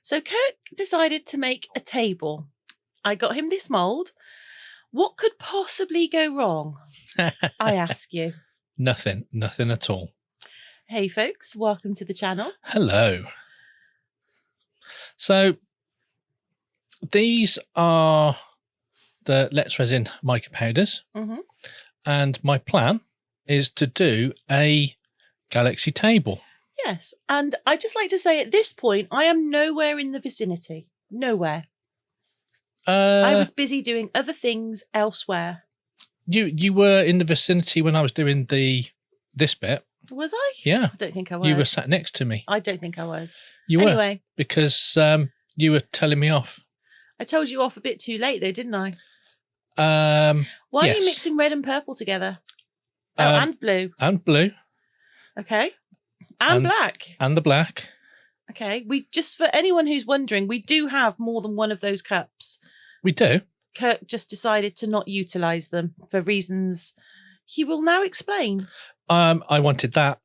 So Kirk decided to make a table. I got him this mould. What could possibly go wrong? I ask you. Nothing at all. Hey folks, welcome to the channel. Hello. So these are the Let's Resin mica powders. And my plan is to do a galaxy table. Yes, and I'd just like to say at this point, I am nowhere in the vicinity. Nowhere. I was busy doing other things elsewhere. You were in the vicinity when I was doing this bit. Was I? Yeah. I don't think I was. You were sat next to me. I don't think I was. You anyway, were. Because you were telling me off. I told you off a bit too late though, didn't I? Why yes. are you mixing red and purple together? Oh, and blue. And blue. Okay. And black. And the black. Okay. We just, for anyone who's wondering, we do have more than one of those cups. We do. Kirk just decided to not utilise them for reasons he will now explain. I wanted that.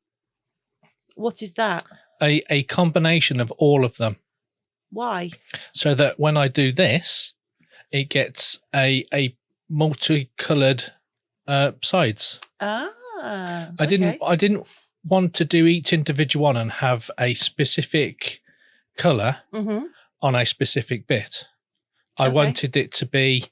What is that? A combination of all of them. Why? So that when I do this, it gets a multicoloured sides. Ah. I didn't want to do each individual one and have a specific colour on a specific bit. I wanted it to be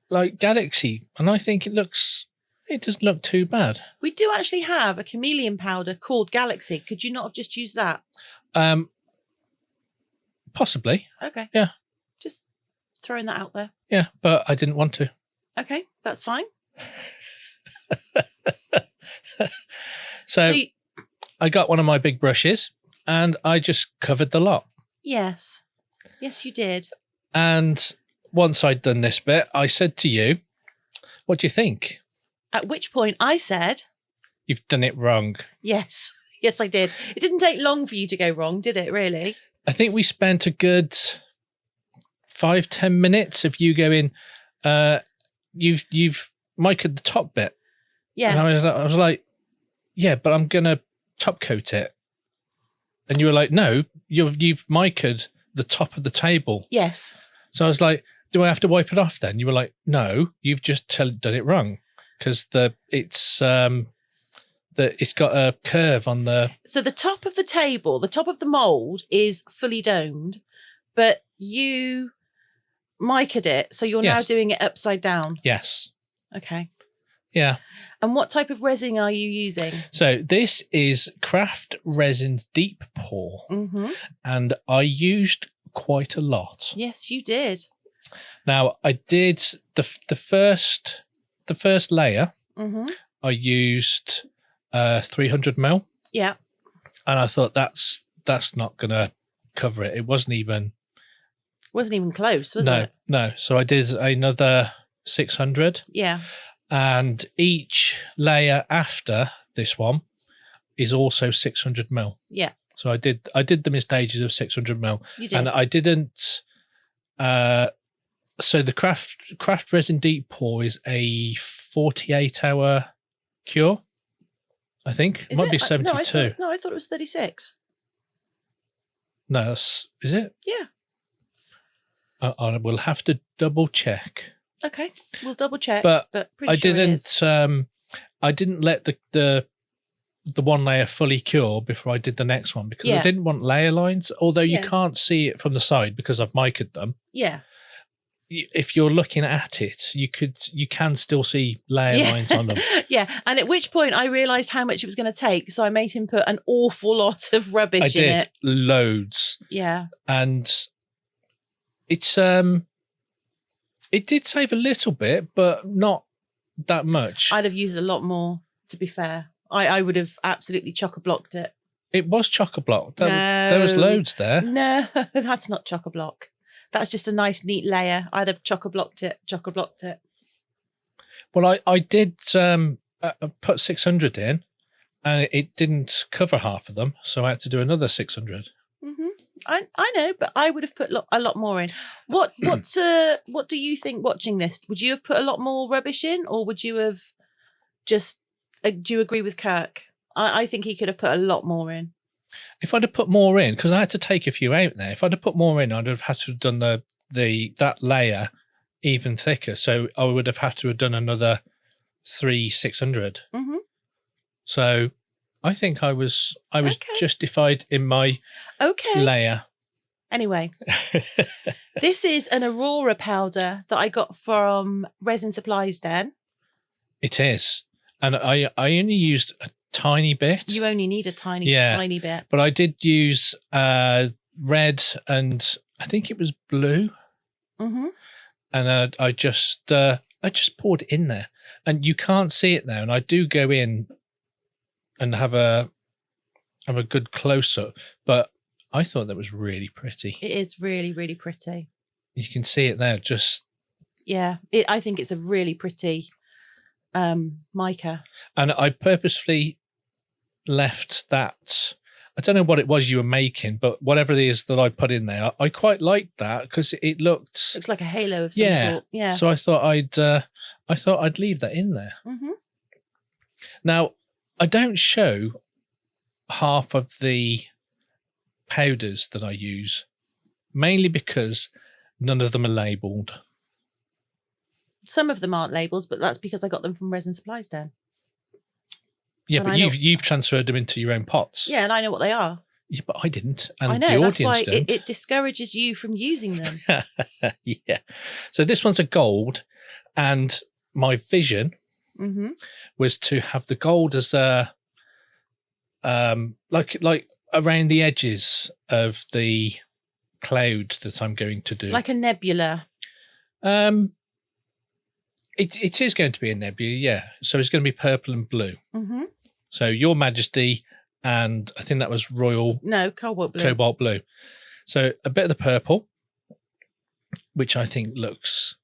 like galaxy, and I think it doesn't look too bad. We do actually have a chameleon powder called Galaxy. Could you not have just used that? Possibly. Okay. Yeah. Just throwing that out there. Yeah, but I didn't want to. Okay, that's fine. So I got one of my big brushes and I just covered the lot. Yes. Yes, you did. And once I'd done this bit, I said to you, what do you think? At which point I said, you've done it wrong. Yes. Yes, I did. It didn't take long for you to go wrong, did it, really? I think we spent a good 5-10 minutes of you going, you've mica'd the top bit. Yeah. And I was like, yeah, but I'm going to top coat it. And you were like, no, you've mica'd the top of the table. Yes. So I was like, do I have to wipe it off then? You were like, no, you've just done it wrong. Because it's got a curve on the... So the top of the table, the top of the mould is fully domed, but you mica'd it, so you're now doing it upside down. Yes. Okay. Yeah. And what type of resin are you using? So this is Craft Resin's Deep Pour, and I used quite a lot. Yes, you did. Now I did the first layer. I used 300 ml. Yeah. And I thought that's not gonna cover it. It wasn't even close, was it? No. So I did another 600. Yeah. And each layer after this one is also 600 ml. Yeah. So I did them in stages of 600 ml. You did. And I didn't. So the Craft Resin Deep Pour is a 48-hour cure. I think it might be 72. I thought it was 36. No, is it? Yeah. I will have to double check. Okay, we'll double check. But pretty sure it is. I didn't let the one layer fully cure before I did the next one because I didn't want layer lines. Although you can't see it from the side because I've mica'd them. Yeah. If you're looking at it, you can still see layer lines on them. Yeah, and at which point I realised how much it was going to take, so I made him put an awful lot of rubbish in it. I did loads. Yeah, and it's it did save a little bit, but not that much. I'd have used a lot more. To be fair, I would have absolutely chock-a-blocked it. It was chock-a-block. There was loads there. No, that's not chock-a-block. That's just a nice, neat layer. I'd have chock-a-blocked it. Well, I did put 600 in, and it didn't cover half of them, so I had to do another 600. I know, but I would have put a lot more in. What do you think watching this? Would you have put a lot more rubbish in, or would you have just? Do you agree with Kirk? I think he could have put a lot more in. If I'd have put more in, because I had to take a few out there, if I'd have put more in, I'd have had to have done that layer even thicker. So I would have had to have done another 600. Mm-hmm. So I think I was Okay. justified in my layer. Anyway, this is an Aurora powder that I got from Resin Supplies Den. It is. And I only used a tiny bit. You only need a tiny bit. But I did use red and I think it was blue. Mm-hmm. And I just poured it in there. And you can't see it there. And I do go in and have a good close-up. But I thought that was really pretty. It is really, really pretty. You can see it there. I think it's a really pretty mica. And I purposefully left that. I don't know what it was you were making, but whatever it is that I put in there, I quite liked that because it looks like a halo of some sort. Yeah. So I thought I'd leave that in there. Mm-hmm. Now I don't show half of the powders that I use, mainly because none of them are labelled. Some of them aren't labels, but that's because I got them from Resin Supplies Den. Yeah, but you've transferred them into your own pots. Yeah, and I know what they are. Yeah, but I didn't, and I know, the that's audience why didn't. it discourages you from using them. Yeah. So this one's a gold, and my vision was to have the gold as a like around the edges of the cloud that I'm going to do, like a nebula. It is going to be a nebula, yeah. So it's going to be purple and blue. Mm-hmm. So Your Majesty, and I think that was Royal. No, Cobalt Blue. Cobalt Blue. So a bit of the purple, which I think looks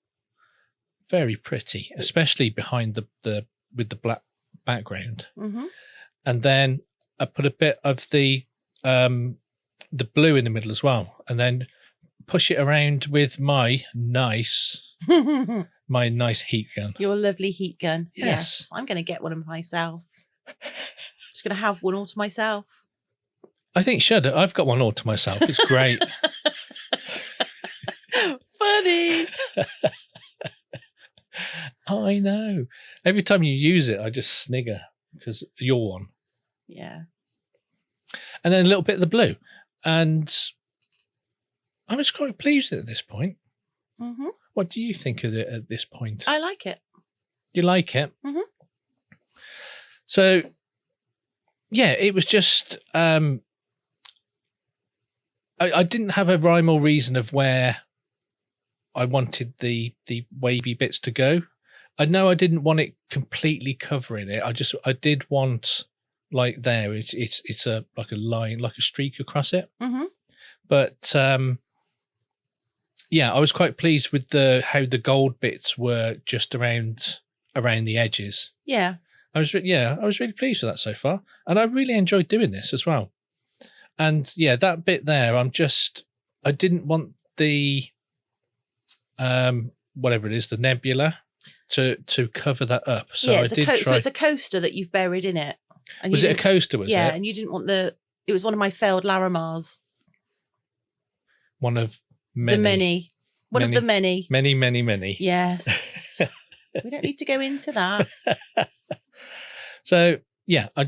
very pretty, especially behind with the black background. Mm-hmm. And then I put a bit of the blue in the middle as well, and then push it around with my nice heat gun. Your lovely heat gun. Yes. I'm going to get one of myself. Just going to have one all to myself. I think you should. I've got one all to myself. It's great. Funny. I know. Every time you use it, I just snigger because you're one. Yeah. And then a little bit of the blue. And I was quite pleased at this point. Mm-hmm. What do you think of it at this point? I like it. You like it? Mm-hmm. So, yeah, it was just, I didn't have a rhyme or reason of where I wanted the wavy bits to go. I know I didn't want it completely covering it. I did want, like there, it's like a line, like a streak across it. Mm-hmm. But, yeah, I was quite pleased with how the gold bits were just around the edges. Yeah. I was really pleased with that so far, and I really enjoyed doing this as well. And yeah, that bit there, I didn't want the whatever it is, the nebula, to cover that up. So yeah, I did try. So it's a coaster that you've buried in it. And was it a coaster? Was it? Yeah, and you didn't want it was one of my failed Larimars. One of many. One of the many. Many. Yes. We don't need to go into that. So yeah, I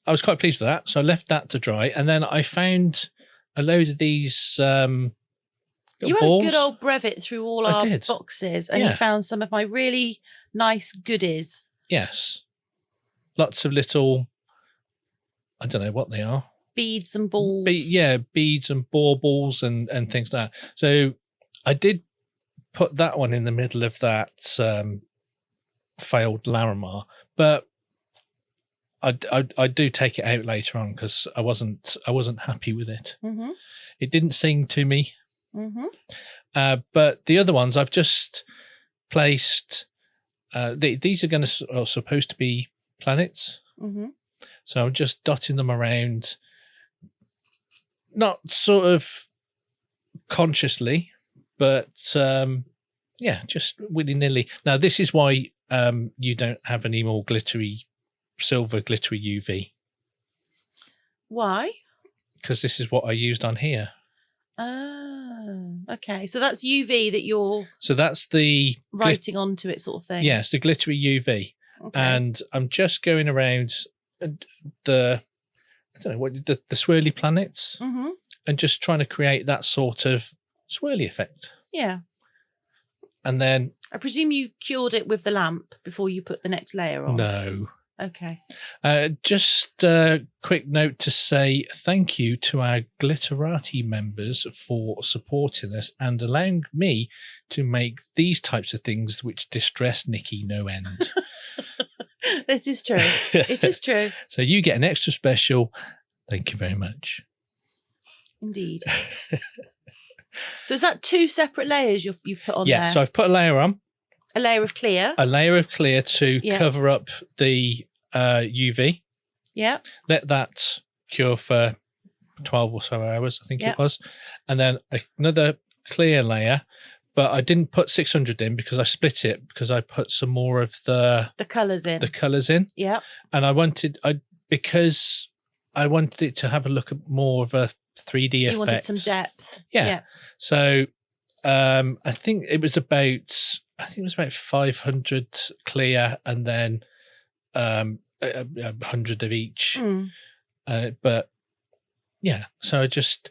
was quite pleased with that. So I left that to dry, and then I found a load of these. You had balls. a good old brevet through all our boxes, and you found some of my really nice goodies. Yes, lots of little. I don't know what they are. Beads and balls. Beads and baubles and things like that. So I did put that one in the middle of that failed Larimar, but I do take it out later on because I wasn't happy with it. Mm-hmm. It didn't sing to me. Mm-hmm. But the other ones I've just placed. These are supposed to be planets. Mm-hmm. So I'm just dotting them around, not sort of consciously, but just willy-nilly. Now, this is why you don't have any more silver glittery UV. Why? because this is what I used on here. Oh, okay. So that's UV that you're So that's the writing onto it sort of thing. Yes, the glittery UV. Okay. And I'm just going around the swirly planets and just trying to create that sort of swirly effect. Yeah. And then I presume you cured it with the lamp before you put the next layer on. No. Okay. Just a quick note to say thank you to our Glitterati members for supporting us and allowing me to make these types of things which distress Nikki no end. This is true. It is true. So you get an extra special. Thank you very much. Indeed. So is that 2 separate layers you've put on there? Yeah, so I've put a layer on. A layer of clear. A layer of clear to cover up the UV. Yeah. Let that cure for 12 or so hours, I think it was. And then another clear layer. But I didn't put 600 in because I split it because I put some more of the colours in. The colours in. Yeah. And because I wanted it to have a look at more of a 3D effect. You wanted some depth. Yeah. So I think it was about 500 clear and then 100 of each. But yeah, so I just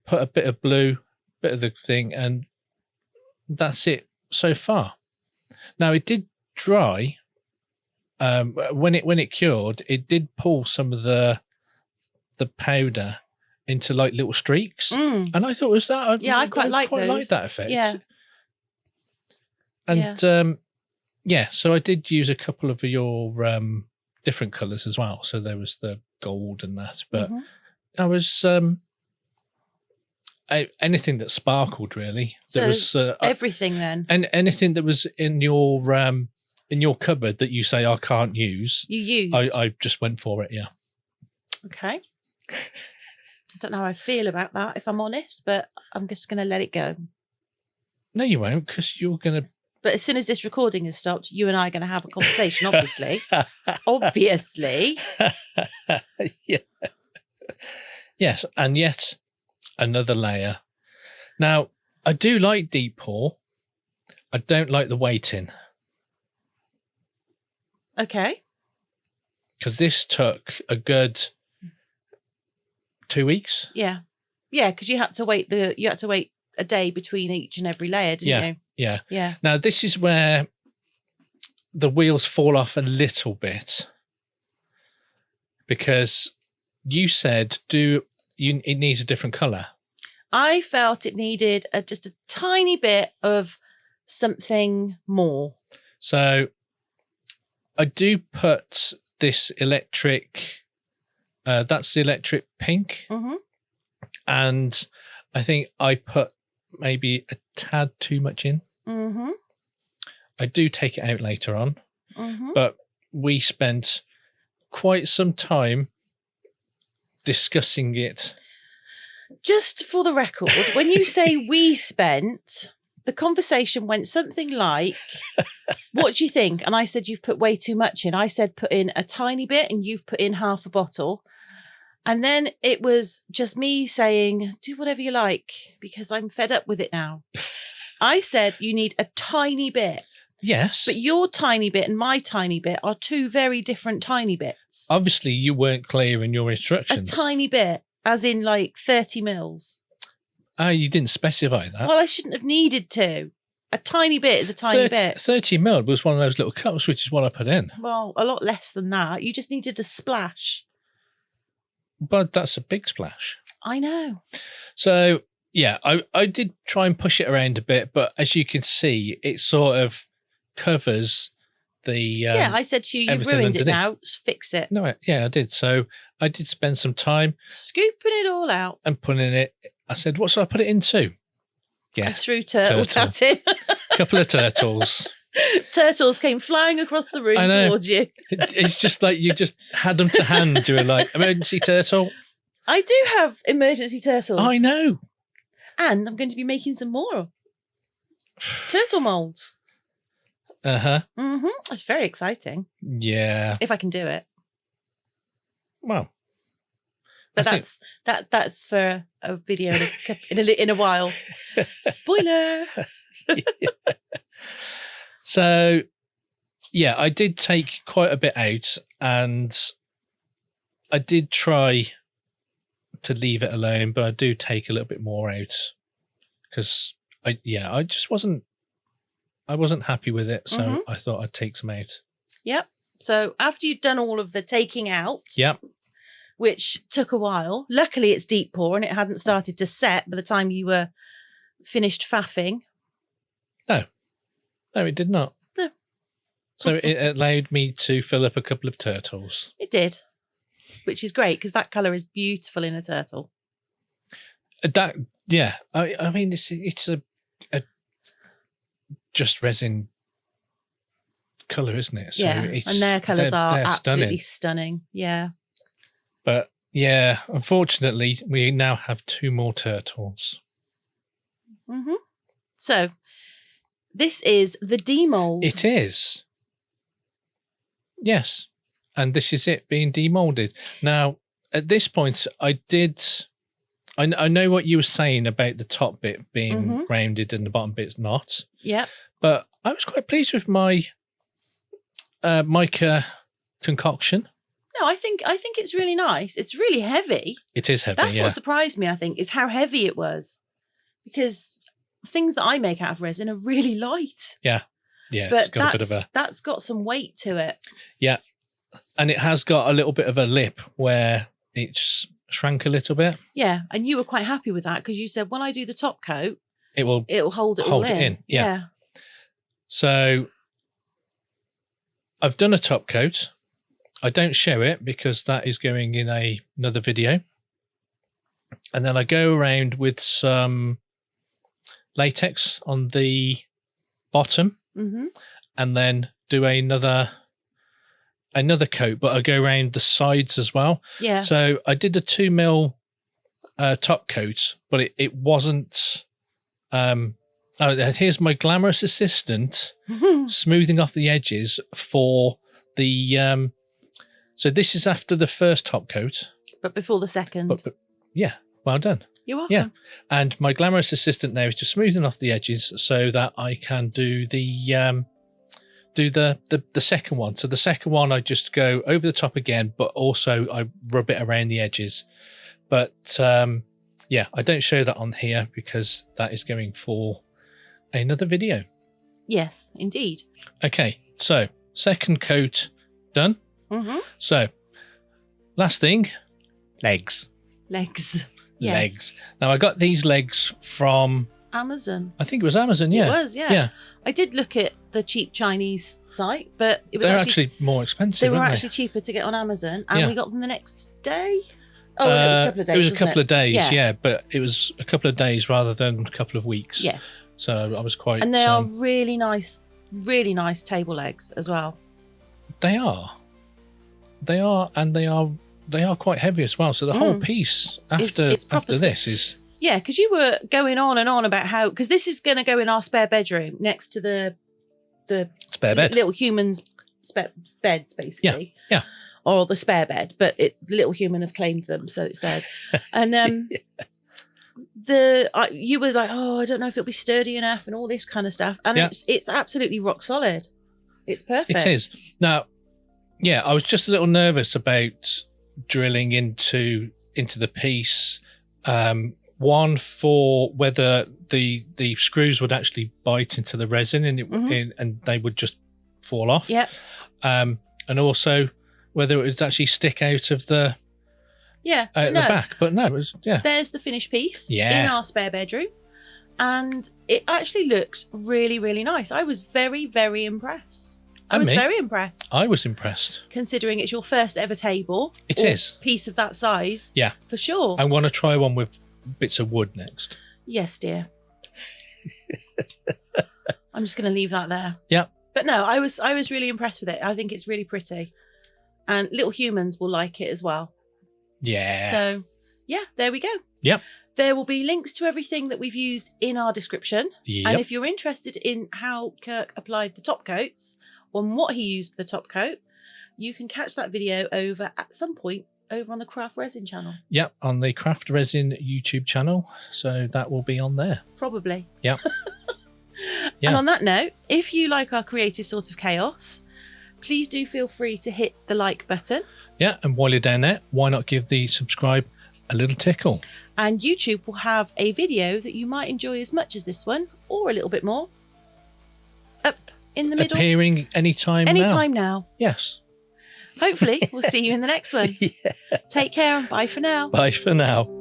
put a bit of blue, bit of the thing, and that's it so far. Now it did dry. When it cured, it did pull some of the powder into like little streaks, and I thought it was that. I quite like that effect. Yeah. And so I did use a couple of your different colours as well. So there was the gold and that, but I was anything that sparkled really. So there was everything then, and anything that was in your cupboard that you say I can't use. You used. I just went for it. Yeah. Okay. I don't know how I feel about that, if I'm honest, but I'm just going to let it go. No, you won't, because you're going to. But as soon as this recording has stopped, you and I are going to have a conversation, obviously. Obviously. Yeah. Yes, and yet another layer. Now, I do like deep pour. I don't like the waiting. Okay. Because this took a good 2 weeks. Yeah. Yeah, because you had to wait a day between each and every layer, didn't you? Yeah. Yeah. Now this is where the wheels fall off a little bit, because you said it needs a different colour. I felt it needed just a tiny bit of something more. So I do put this electric, that's the electric pink. And I think I put maybe a tad too much in. I do take it out later on, but we spent quite some time discussing it. Just for the record, when you say we spent, the conversation went something like, what do you think? And I said, you've put way too much in. I said, put in a tiny bit, and you've put in half a bottle. And then it was just me saying, do whatever you like, because I'm fed up with it now. I said, you need a tiny bit. Yes. But your tiny bit and my tiny bit are two very different tiny bits. Obviously, you weren't clear in your instructions. A tiny bit, as in like 30 mils. Oh, you didn't specify that. Well, I shouldn't have needed to. A tiny bit is a tiny bit. 30 mil was one of those little cups, which is what I put in. Well, a lot less than that. You just needed a splash. But that's a big splash. I know. So, yeah, I did try and push it around a bit, but as you can see, it sort of covers the... yeah, I said to you, you've ruined it now. Fix it. No, I did. So I did spend some time... scooping it all out. And putting it... I said, what should I put it into? Yeah. I threw turtles at it. A couple of turtles. Turtles came flying across the room towards you. It's just like you just had them to hand. You were like, emergency turtle. I do have emergency turtles. I know. And I'm going to be making some more turtle molds. It's very exciting. Yeah. If I can do it. Well, But that's for a video in a while. Spoiler. So, yeah, I did take quite a bit out, and I did try to leave it alone, but I do take a little bit more out because I just wasn't happy with it, so I thought I'd take some out. Yep. So after you'd done all of the taking out, which took a while, luckily it's deep pour and it hadn't started to set by the time you were finished faffing. No, it did not. No. So it allowed me to fill up a couple of turtles. It did, which is great because that colour is beautiful in a turtle. I mean, it's a just resin colour, isn't it? So and their colours are absolutely stunning. Yeah. But yeah, unfortunately, we now have 2 more turtles. So this is the Demould. It is. Yes. And this is it being demolded. Now, at this point, I know what you were saying about the top bit being rounded and the bottom bit's not. Yeah. But I was quite pleased with my mica concoction. No, I think it's really nice. It's really heavy. It is heavy. That's what surprised me, I think, is how heavy it was. Because things that I make out of resin are really light. Yeah. Yeah. But it's got a bit of that's got some weight to it. Yeah. And it has got a little bit of a lip where it's shrank a little bit. Yeah. And you were quite happy with that because you said when I do the top coat, it'll hold it all in. Yeah. So I've done a top coat. I don't show it because that is going in another video. And then I go around with some latex on the bottom and then do another coat, but I go around the sides as well. Yeah. So I did a 2 mil top coat, but it wasn't. Here's my glamorous assistant smoothing off the edges for the. So this is after the first top coat, but before the second. But yeah, well done. You're welcome. Yeah, and my glamorous assistant now is just smoothing off the edges so that I can do the second one. So the second one, I just go over the top again, but also I rub it around the edges. But yeah, I don't show that on here because that is going for another video. Yes, indeed. Okay, so second coat done. So last thing, legs. Yes. Legs. Now I got these legs from Amazon. I think it was Amazon. Yeah, it was. Yeah. I did look at the cheap Chinese site, but it was they're actually more expensive. They were actually cheaper to get on Amazon, and we got them the next day. Oh, it was a couple of days. It was a couple of days, yeah, but it was a couple of days rather than a couple of weeks. Yes. So I was quite. And they are really nice table legs as well. They are, and they are quite heavy as well. So the whole piece after this is. Yeah, because you were going on and on about how because this is going to go in our spare bedroom next to the spare bed, little humans' spare beds, basically. Yeah. Or the spare bed, but Little Human have claimed them, so it's theirs. And you were like, oh, I don't know if it'll be sturdy enough and all this kind of stuff. And it's absolutely rock solid. It's perfect. It is. Now, yeah, I was just a little nervous about drilling into the piece. One, for whether the screws would actually bite into the resin and they would just fall off. Yeah. And also whether it would actually stick out of the the back. But no, it was There's the finished piece in our spare bedroom. And it actually looks really, really nice. I was very, very impressed. I was very impressed. I was impressed. Considering it's your first ever table. It is. Piece of that size. Yeah. For sure. I want to try one with bits of wood next. Yes, dear. I'm just going to leave that there. Yeah. But no, I was really impressed with it. I think it's really pretty. And Little Humans will like it as well. Yeah. So, yeah, there we go. Yep. There will be links to everything that we've used in our description. Yep. And if you're interested in how Kirk applied the top coats, on what he used for the top coat, you can catch that video over at some point over on the Craft Resin channel. Yep, on the Craft Resin YouTube channel. So that will be on there. Probably. Yep. Yeah. And on that note, if you like our creative sort of chaos, please do feel free to hit the like button. Yeah, and while you're down there, why not give the subscribe a little tickle? And YouTube will have a video that you might enjoy as much as this one, or a little bit more, up in the middle. Appearing anytime now. Yes. Hopefully, we'll see you in the next one. Yeah. Take care and bye for now. Bye for now.